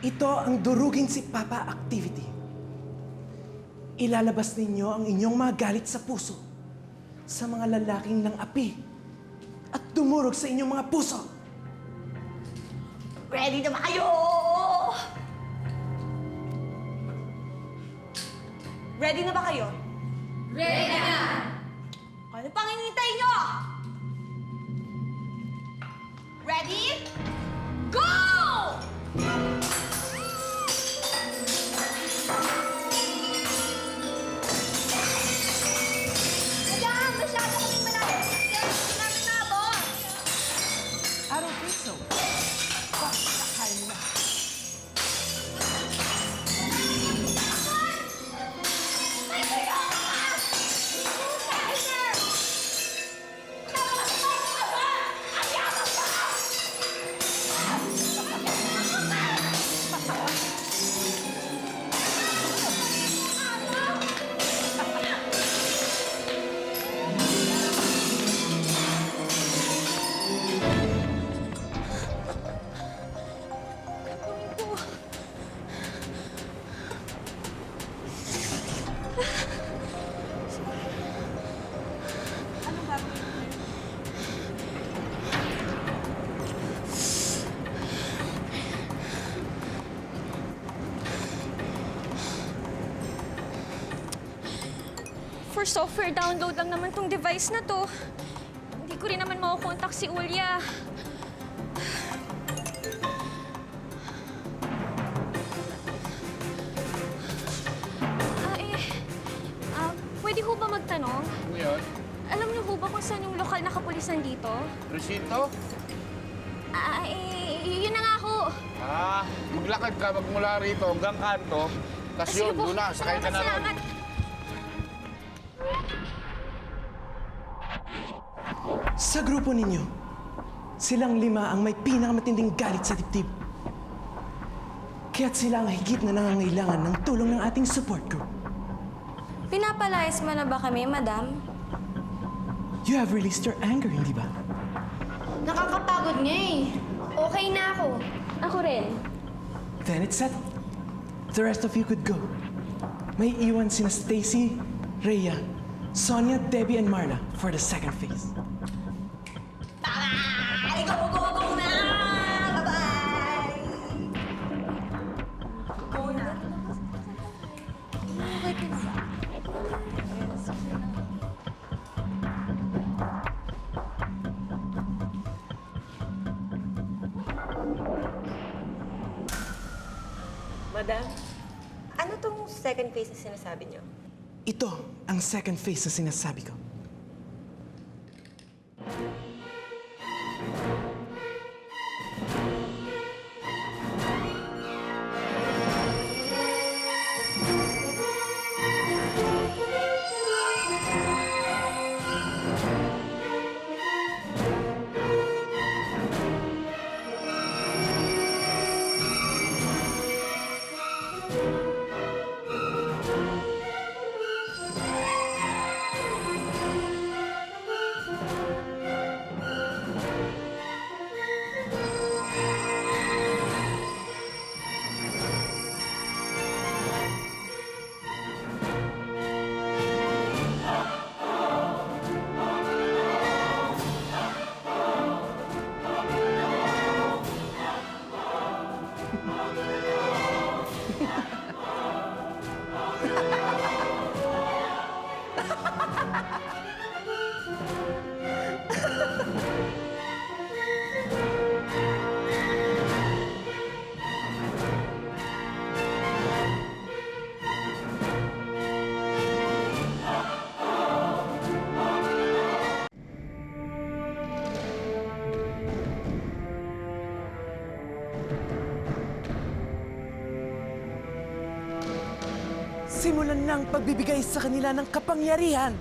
Ito ang durugin si Papa activity. Ilalabas ninyo ang inyong mga galit sa puso sa mga lalaking ng api at dumurog sa inyong mga puso. Ready na ba kayo? Ready na ba kayo? Ready na! Ano pang hinihintay nyo? Ready? Go! Madam, masyado kaming malayo. Hindi namin naabot. I don't think so. Kaya nila. For software download lang naman tong device na to. Hindi ko rin naman makukontak si Ulya. Pwede ho ba magtanong? Ano yun? Alam niyo ho ba kung saan yung lokal na kapulisan dito? Presinto? Yun na nga ho. Maglakad ka magmula rito hanggang kanto. Tapos Sige yun, po. doon na, sakay ka na ron. Salamat. Sa grupo ninyo, silang 5 ang may pinakamatinding galit sa dibdib. Kaya't sila ang higit na nangangailangan ng tulong ng ating support group. Pinapalayas mo na ba kami, madam? You have released your anger, hindi ba? Nakakapagod nga eh. Okay na ako. Ako rin. Then it's settled. The rest of you could go. May iwan sina Stacy, Rhea, Sonia, Debbie, and Marla for the second phase. Bye! Go, go, go na! Bye-bye! Go na. Madam, ano tong second phase na sinasabi niyo? Ito ang second phase na sinasabi ko. Simulan ng pagbibigay sa kanila ng kapangyarihan